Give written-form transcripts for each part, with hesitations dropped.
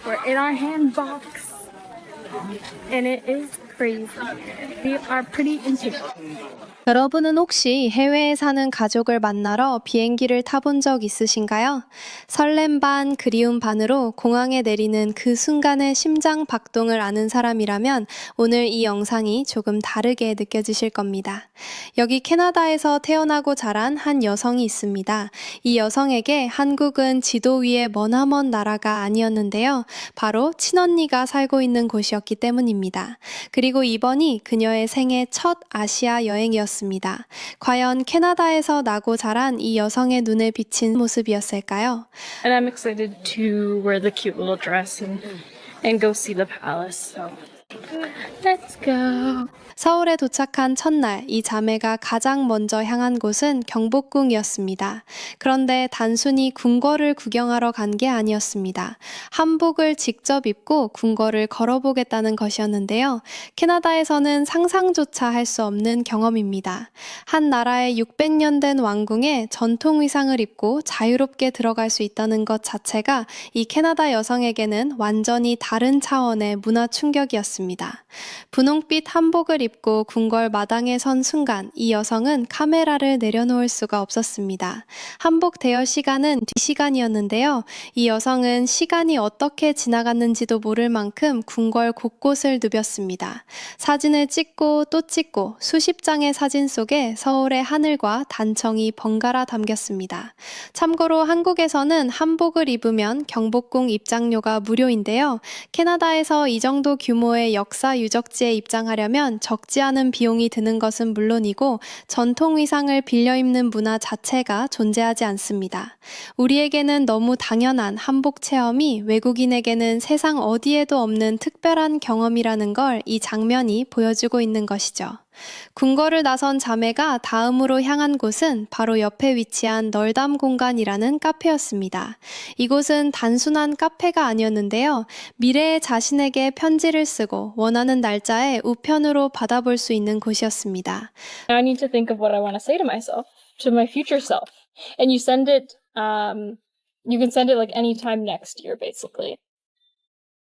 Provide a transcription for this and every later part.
We're in our handbox, and it is crazy. We are pretty into it. 여러분은 혹시 해외에 사는 가족을 만나러 비행기를 타본 적 있으신가요? 설렘 반, 그리움 반으로 공항에 내리는 그 순간의 심장 박동을 아는 사람이라면 오늘 이 영상이 조금 다르게 느껴지실 겁니다. 여기 캐나다에서 태어나고 자란 한 여성이 있습니다. 이 여성에게 한국은 지도 위에 머나먼 나라가 아니었는데요. 바로 친언니가 살고 있는 곳이었기 때문입니다. 그리고 이번이 그녀의 생애 첫 아시아 여행이었습니다. 과연 캐나다에서 나고 자란 이 여성의 눈에 비친 모습이었을까요? And I'm excited to wear the cute little dress and go see the palace. So let's go. 서울에 도착한 첫날 이 자매가 가장 먼저 향한 곳은 경복궁이었습니다. 그런데 단순히 궁궐을 구경하러 간 게 아니었습니다. 한복을 직접 입고 궁궐을 걸어보겠다는 것이었는데요. 캐나다에서는 상상조차 할 수 없는 경험입니다. 한 나라의 600년 된 왕궁에 전통 의상을 입고 자유롭게 들어갈 수 있다는 것 자체가 이 캐나다 여성에게는 완전히 다른 차원의 문화 충격이었습니다. 분홍빛 한복을 입고 궁궐 마당에 선 순간 이 여성은 카메라를 내려놓을 수가 없었습니다. 한복 대여 시간은 뒷시간이었는데요. 이 여성은 시간이 어떻게 지나갔는지도 모를 만큼 궁궐 곳곳을 누볐습니다. 사진을 찍고 또 찍고 수십 장의 사진 속에 서울의 하늘과 단청이 번갈아 담겼습니다. 참고로 한국에서는 한복을 입으면 경복궁 입장료가 무료인데요. 캐나다에서 이 정도 규모의 역사 유적지에 입장하려면 적지 않은 비용이 드는 것은 물론이고 전통 의상을 빌려 입는 문화 자체가 존재하지 않습니다. 우리에게는 너무 당연한 한복 체험이 외국인에게는 세상 어디에도 없는 특별한 경험이라는 걸 이 장면이 보여주고 있는 것이죠. 궁궐을 나선 자매가 다음으로 향한 곳은 바로 옆에 위치한 널담 공간이라는 카페였습니다. 이곳은 단순한 카페가 아니었는데요. 미래의 자신에게 편지를 쓰고 원하는 날짜에 우편으로 받아볼 수 있는 곳이었습니다. I need to think of what I want to say to myself, to my future self. And you send it, you can send it like anytime next year, basically.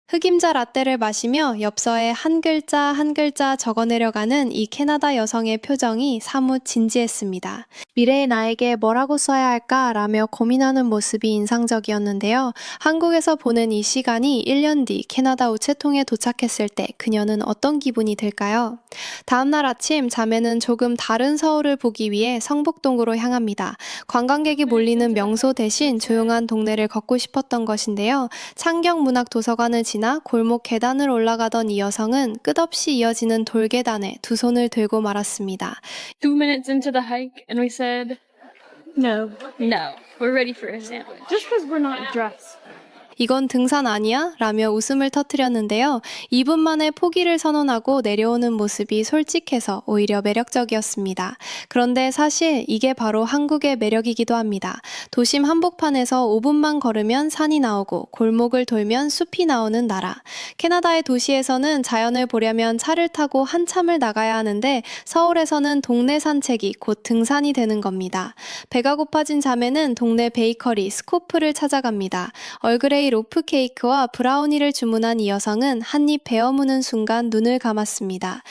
흑임자 라떼를 마시며 엽서에 한 글자 한 글자 적어내려가는 이 캐나다 여성의 표정이 사뭇 진지했습니다. 미래의 나에게 뭐라고 써야 할까라며 고민하는 모습이 인상적이었는데요. 한국에서 보는 이 시간이 1년 뒤 캐나다 우체통에 도착했을 때 그녀는 어떤 기분이 들까요? 다음날 아침 자매는 조금 다른 서울을 보기 위해 성북동으로 향합니다. 관광객이 몰리는 명소 대신 조용한 동네를 걷고 싶었던 것인데요. 창경문학도서관을 지나 골목 계단을 올라가던 이 여성은 끝없이 이어지는 돌계단에 두 손을 들고 말았습니다. 2 minutes into the hike, and we said, no, we're ready for a sandwich. Just because we're not dressed. 이건 등산 아니야? 라며 웃음을 터뜨렸는데요. 2분 만에 포기를 선언하고 내려오는 모습이 솔직해서 오히려 매력적이었습니다. 그런데 사실 이게 바로 한국의 매력이기도 합니다. 도심 한복판에서 5분만 걸으면 산이 나오고 골목을 돌면 숲이 나오는 나라. 캐나다의 도시에서는 자연을 보려면 차를 타고 한참을 나가야 하는데 서울에서는 동네 산책이 곧 등산이 되는 겁니다. 배가 고파진 자매는 동네 베이커리 스코프를 찾아갑니다. 얼그레이 로프 케이크와 브라우니를 주문한 이 여성은 한 입 베어 무는 순간 눈을 감았습니다.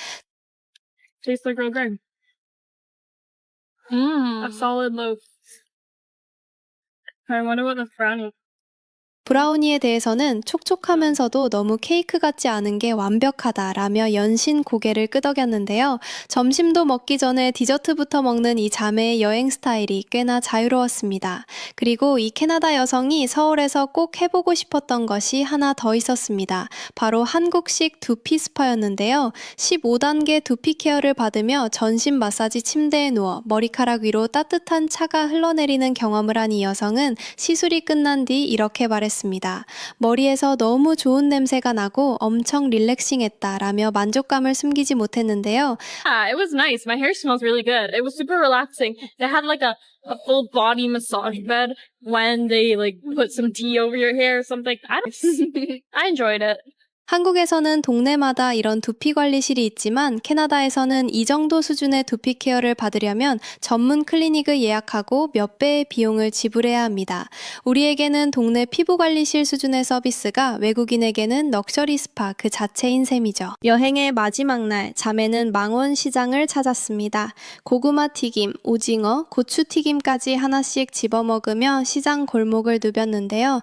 Tastes like real good. A solid loaf. I wonder what the brownie. 브라우니에 대해서는 촉촉하면서도 너무 케이크 같지 않은 게 완벽하다라며 연신 고개를 끄덕였는데요. 점심도 먹기 전에 디저트부터 먹는 이 자매의 여행 스타일이 꽤나 자유로웠습니다. 그리고 이 캐나다 여성이 서울에서 꼭 해보고 싶었던 것이 하나 더 있었습니다. 바로 한국식 두피 스파였는데요. 15단계 두피 케어를 받으며 전신 마사지 침대에 누워 머리카락 위로 따뜻한 차가 흘러내리는 경험을 한 이 여성은 시술이 끝난 뒤 이렇게 말했습니다. 머리에서 너무 좋은 냄새가 나고 엄청 릴렉싱했다라며 만족감을 숨기지 못했는데요. It was nice. My hair smells really good. It was super relaxing. They had like a full body massage bed when they like put some tea over your hair or something. I enjoyed it. 한국에서는 동네마다 이런 두피 관리실이 있지만 캐나다에서는 이 정도 수준의 두피 케어를 받으려면 전문 클리닉을 예약하고 몇 배의 비용을 지불해야 합니다. 우리에게는 동네 피부 관리실 수준의 서비스가 외국인에게는 럭셔리 스파 그 자체인 셈이죠. 여행의 마지막 날, 자매는 망원 시장을 찾았습니다. 고구마 튀김, 오징어, 고추 튀김까지 하나씩 집어먹으며 시장 골목을 누볐는데요.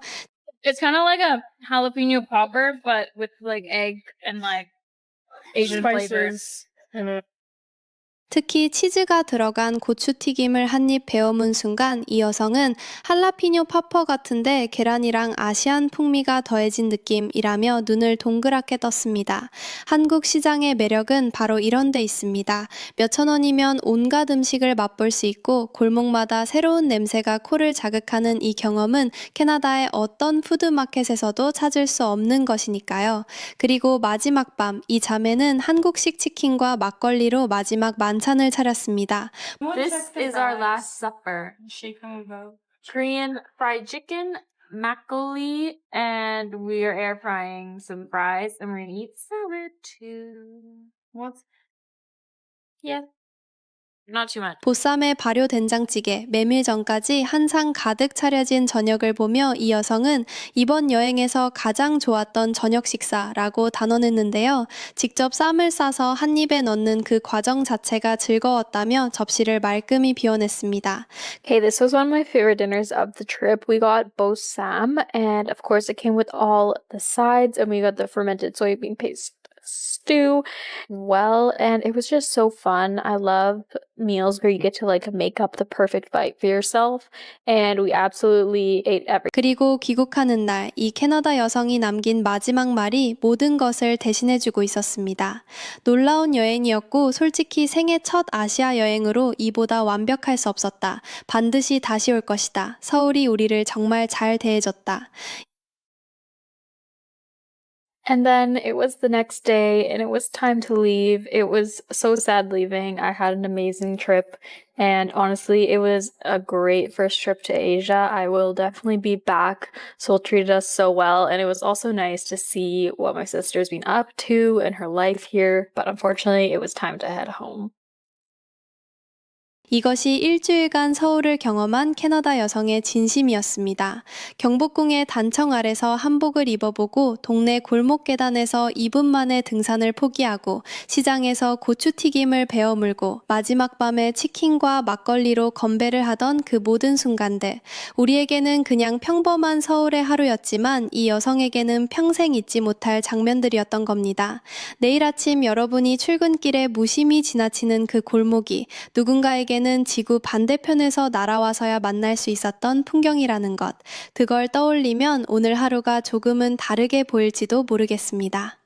It's kind of like a jalapeno popper, but with like egg and like Asian flavors. 특히 치즈가 들어간 고추튀김을 한 입 베어문 순간 이 여성은 할라피뇨 파퍼 같은데 계란이랑 아시안 풍미가 더해진 느낌이라며 눈을 동그랗게 떴습니다. 한국 시장의 매력은 바로 이런 데 있습니다. 몇천 원이면 온갖 음식을 맛볼 수 있고 골목마다 새로운 냄새가 코를 자극하는 이 경험은 캐나다의 어떤 푸드마켓에서도 찾을 수 없는 것이니까요. 그리고 마지막 밤, 이 자매는 한국식 치킨과 막걸리로 마지막 만찬을 차렸습니다. This is our last supper. Korean fried chicken, makgeolli, and we are air frying some fries, and we're gonna eat salad too. What's? Yeah. Not too much. 보쌈에 발효 된장찌개, 메밀전까지 한 상 가득 차려진 저녁을 보며 이 여성은 이번 여행에서 가장 좋았던 저녁 식사라고 단언했는데요. 직접 쌈을 싸서 한 입에 넣는 그 과정 자체가 즐거웠다며 접시를 말끔히 비워냈습니다. Okay, this was one of my favorite dinners of the trip. We got bossam, and of course, it came with all the sides, and we got the fermented soybean paste stew. Well, and it was just so fun. I love meals where you get to like make up the perfect bite for yourself, and we absolutely ate everything. 그리고 귀국하는 날, 이 캐나다 여성이 남긴 마지막 말이 모든 것을 대신해주고 있었습니다. 놀라운 여행이었고 솔직히 생애 첫 아시아 여행으로 이보다 완벽할 수 없었다. 반드시 다시 올 것이다. 서울이 우리를 정말 잘 대해줬다. And then it was the next day, and it was time to leave. It was so sad leaving. I had an amazing trip, and honestly, it was a great first trip to Asia. I will definitely be back. Seoul treated us so well, and it was also nice to see what my sister's been up to and her life here. But unfortunately, it was time to head home. 이것이 일주일간 서울을 경험한 캐나다 여성의 진심이었습니다. 경복궁의 단청 아래서 한복을 입어보고 동네 골목 계단에서 2분 만에 등산을 포기하고 시장에서 고추튀김을 베어 물고 마지막 밤에 치킨과 막걸리로 건배를 하던 그 모든 순간들. 우리에게는 그냥 평범한 서울의 하루였지만 이 여성에게는 평생 잊지 못할 장면들이었던 겁니다. 내일 아침 여러분이 출근길에 무심히 지나치는 그 골목이 누군가에게는 지구 반대편에서 날아와서야 만날 수 있었던 풍경이라는 것. 그걸 떠올리면 오늘 하루가 조금은 다르게 보일지도 모르겠습니다.